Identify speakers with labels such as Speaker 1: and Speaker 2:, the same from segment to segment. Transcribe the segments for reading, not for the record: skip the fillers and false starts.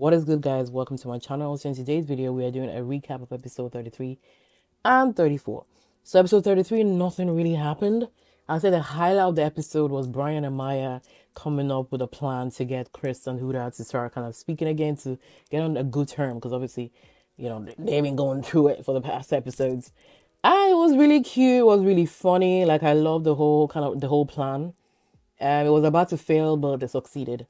Speaker 1: What is good, guys? Welcome to my channel. So in today's video, we are doing a recap of episode 33 and 34. So episode 33, nothing really happened. I'd say the highlight of the episode was Brian and Maya coming up with a plan to get Chris and Huda to start kind of speaking again, to get on a good term, because obviously, they've been going through it for the past episodes. And it was really cute. It was really funny. Like, I love the whole plan. It was about to fail, but they succeeded.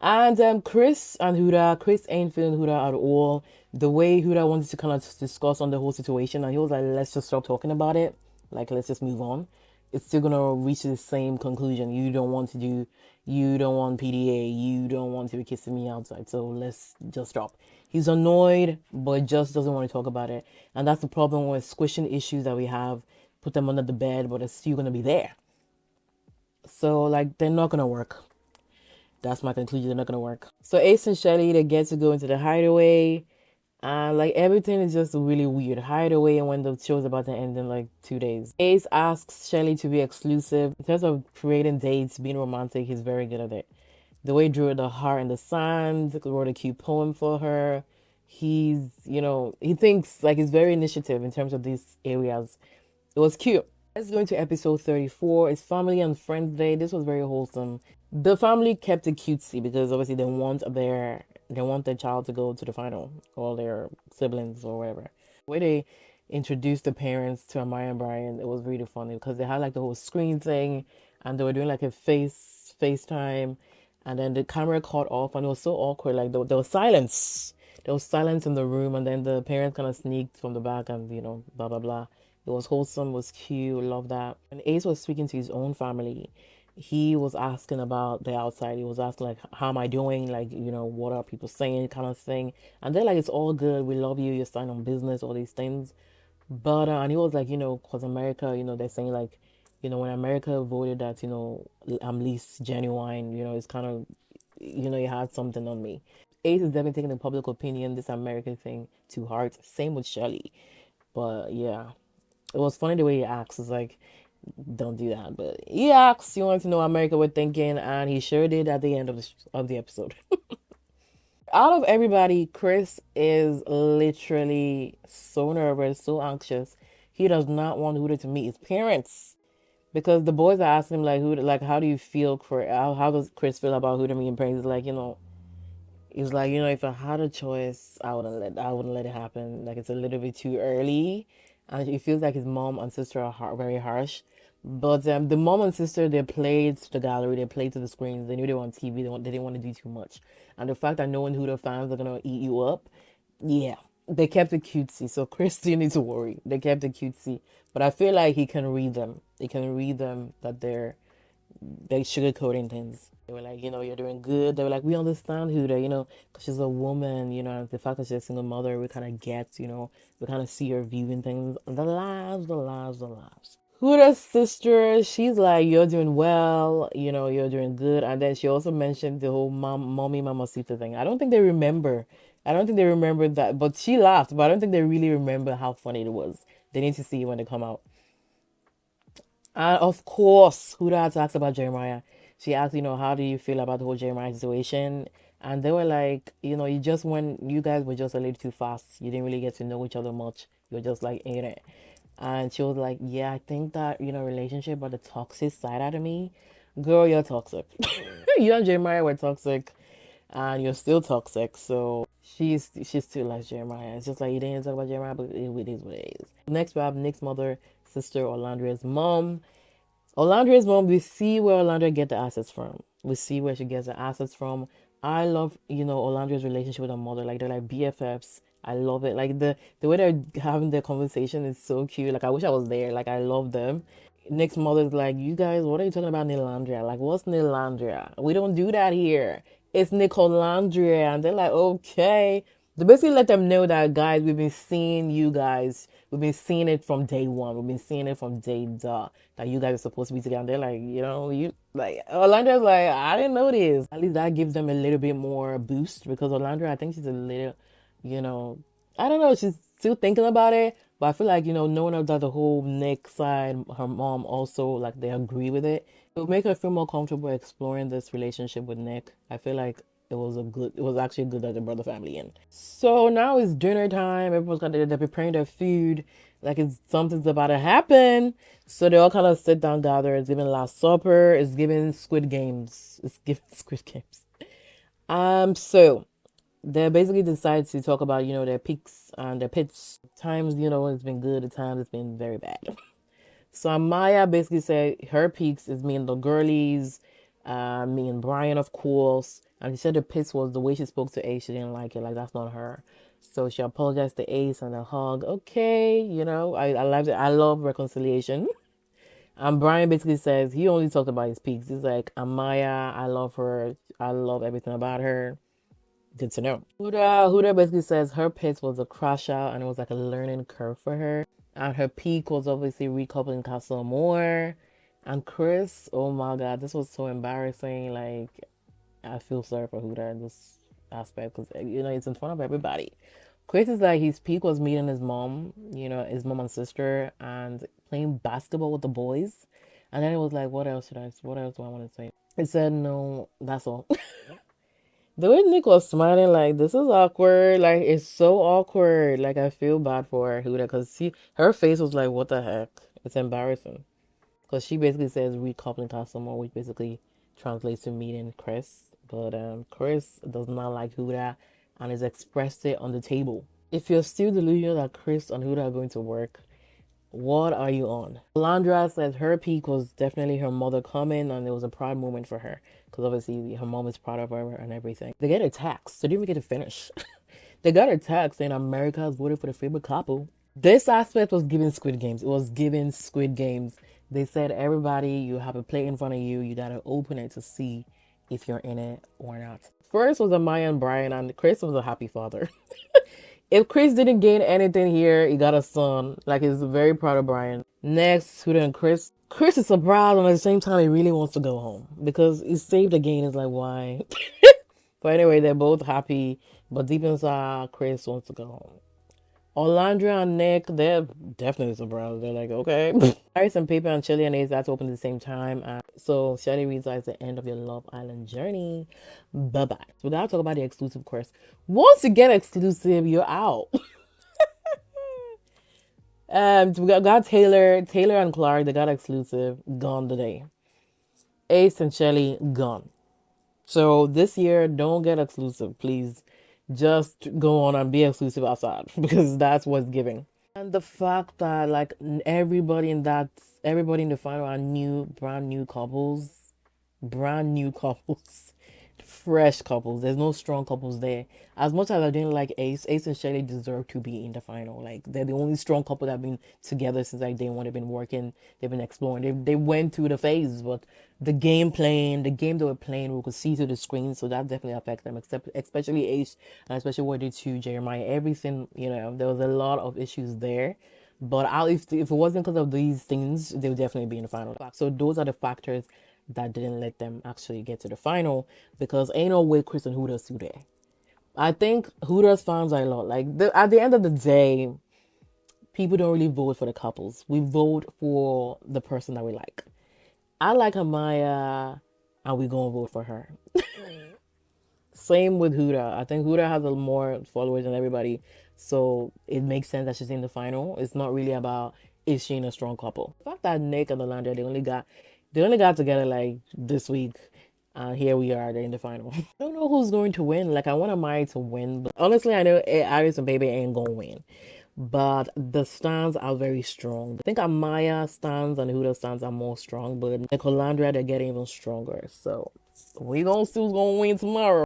Speaker 1: And Chris ain't feeling Huda at all. The way Huda wanted to kind of discuss on the whole situation, and he was like, let's just stop talking about it. Like, let's just move on. It's still gonna reach the same conclusion. You don't want PDA, you don't want to be kissing me outside, so let's just stop. He's annoyed, but just doesn't want to talk about it. And that's the problem with squishing issues that we have. Put them under the bed, but it's still gonna be there. So, like, they're not gonna work. That's my conclusion. They're not gonna work. So Ace and Chelley, they get to go into the hideaway, and like everything is just really weird. Hideaway, and when the show's about to end in like 2 days. Ace asks Chelley to be exclusive. In terms of creating dates, being romantic, he's very good at it. The way he drew the heart in the sand, wrote a cute poem for her. He thinks like he's very initiative in terms of these areas. It was cute. Let's go into episode 34. It's Family and Friends Day. This was very wholesome. The family kept it cutesy because obviously they want their child to go to the final, or their siblings or whatever. The way they introduced the parents to Amaya and Brian, it was really funny because they had like the whole screen thing, and they were doing like a FaceTime, and then the camera caught off, and it was so awkward. Like there was silence. There was silence in the room, and then the parents kind of sneaked from the back, and blah blah blah. It was wholesome, was cute, love that. And Ace was speaking to his own family. He was asking about the outside. He was asking like, "How am I doing? Like, what are people saying?" Kind of thing. And they're like, "It's all good. We love you. You're starting on business. All these things." But and he was like, cause America, they're saying like, when America voted that, I'm least genuine. It's kind of, you had something on me. Ace is definitely taking the public opinion, this American thing, to heart. Same with Chelley. But yeah, it was funny the way he acts. It's like, don't do that. But he acts. He wanted to know what America were thinking, and he sure did at the end of the episode. Out of everybody, Chris is literally so nervous, so anxious. He does not want Huda to meet his parents because the boys are asking him like, "Who, like, how do you feel for how does Chris feel about Huda meeting parents?" He's like, he's like, if I had a choice, I wouldn't let it happen. Like, it's a little bit too early, and it feels like his mom and sister are very harsh. But the mom and sister, they played to the gallery, they played to the screens. They knew they were on TV. They didn't want to do too much, and the fact that knowing who the fans are gonna eat you up, yeah, they kept it cutesy. So Chris didn't need to worry. They kept it cutesy, but I feel like he can read them. He can read them that they sugarcoating things. They were like, you're doing good. They were like, we understand who they, because she's a woman, and the fact that she's a single mother, we kind of get, we kind of see her viewing things. The lives, the lives, the lives. Huda's sister, she's like, you're doing well, you're doing good. And then she also mentioned the whole mommy mamacita thing. I don't think they remember. I don't think they remember that. But she laughed, but I don't think they really remember how funny it was. They need to see it when they come out. And of course, Huda had to ask about Jeremiah. She asked, how do you feel about the whole Jeremiah situation? And they were like, you guys were just a little too fast. You didn't really get to know each other much. You were just like in it. And she was like, yeah, I think that, relationship but the toxic side out of me. Girl, you're toxic. You and Jeremiah were toxic, and you're still toxic. So she still likes Jeremiah. It's just like you didn't talk about Jeremiah, but it is what it is. Next, we have Nick's mother, sister, Orlandra's mom. Orlandra's mom, we see where Orlandra get the assets from. We see where she gets the assets from. I love, Orlandra's relationship with her mother. Like, they're like BFFs. I love it. Like, the way they're having their conversation is so cute. Like, I wish I was there. Like, I love them. Nick's mother's like, you guys, what are you talking about, Nilandria? Like, what's Nilandria? We don't do that here. It's Nicolandria. And they're like, okay. They basically let them know that, guys, we've been seeing you guys. We've been seeing it from day one. We've been seeing it from day dot that you guys are supposed to be together. And they're like, you like Orlando's like, I didn't know this. At least that gives them a little bit more boost because Orlando, I think she's a little, you know, I don't know, she's still thinking about it. But I feel like, knowing that the whole Nick side, her mom also, like, they agree with it, it would make her feel more comfortable exploring this relationship with Nick. I feel like it was actually good that they brought the family in. So now it's dinner time. Everyone's got they're preparing their food, like it's something's about to happen. So they all kind of sit down, gather. It's giving Last Supper. It's giving Squid Games. It's giving Squid Games. So they basically decide to talk about their peaks and their pits. Times it's been good. At times it's been very bad. So Amaya basically said her peaks is me and the girlies, me and Brian, of course. And she said the pits was the way she spoke to Ace. She didn't like it. Like, that's not her. So she apologized to Ace and a hug. Okay, I love it. I love reconciliation. And Brian basically says he only talked about his peaks. He's like, Amaya, I love her. I love everything about her. Good to know. Huda basically says her pits was a crash out and it was like a learning curve for her. And her peak was obviously recoupling Castle Moore. And Chris, oh my God, this was so embarrassing. Like, I feel sorry for Huda in this aspect because, it's in front of everybody. Chris is like, his peak was meeting his mom, his mom and sister, and playing basketball with the boys. And then it was like, what else do I want to say? It said, no, that's all. The way Nick was smiling, like, this is awkward. Like, it's so awkward. Like, I feel bad for Huda because her face was like, what the heck? It's embarrassing. Because she basically says recoupling customer, which basically translates to meeting Chris. But Chris does not like Huda and has expressed it on the table. If you're still delusional that Chris and Huda are going to work, what are you on? Landra says her peak was definitely her mother coming, and it was a proud moment for her because obviously her mom is proud of her and everything. They get a text, they didn't even get to finish. They got a text saying America has voted for the favorite couple. This aspect was given Squid Games. It was given Squid Games. They said everybody, you have a plate in front of you. You gotta open it to see if you're in it or not. First was Amaya and Brian, and Chris was a happy father. If Chris didn't gain anything here, he got a son. Like, he's very proud of Brian. Next, Huda and Chris. Chris is surprised, and at the same time, he really wants to go home because he saved again. It's like, why? But anyway, they're both happy, but deep inside, Chris wants to go home. Orlandra and Nick, they're definitely surprised. They're like, okay. Ice and Paper and Chelley and Ace had to open at the same time. So Chelley reads at the end of your Love Island journey. Bye-bye. So we gotta talk about the exclusive course. Once you get exclusive, you're out. We got Taylor and Clark, they got exclusive, gone today. Ace and Chelley, gone. So this year, don't get exclusive, please. Just go on and be exclusive outside because that's what's giving. And the fact that like everybody in the final are brand new couples, fresh couples. There's no strong couples there. As much as I didn't like Ace and Shelley deserve to be in the final. Like, they're the only strong couple that have been together since like day one. They've been working, they've been exploring. They went through the phases, but the game they were playing, we could see through the screen, so that definitely affects them. Except especially Ace, and especially what they did to Jeremiah. Everything, there was a lot of issues there. But if it wasn't because of these things, they would definitely be in the final. So those are the factors that didn't let them actually get to the final because ain't no way Chris and Hooters do there. I think Hooters fans are a lot. Like, at the end of the day, people don't really vote for the couples. We vote for the person that we like. I like Amaya, and we gonna vote for her. Same with Huda. I think Huda has a more followers than everybody, so it makes sense that she's in the final. It's not really about is she in a strong couple. The fact that Nick and Alondra they only got together like this week. Here we are, they're in the final. I don't know who's going to win. Like, I want Amaya to win, but honestly, I know Iris and Baby ain't gonna win. But the stands are very strong. I think Amaya stands and Huda stands are more strong, but Nicolandra, they're getting even stronger. So we gonna see who's gonna win tomorrow.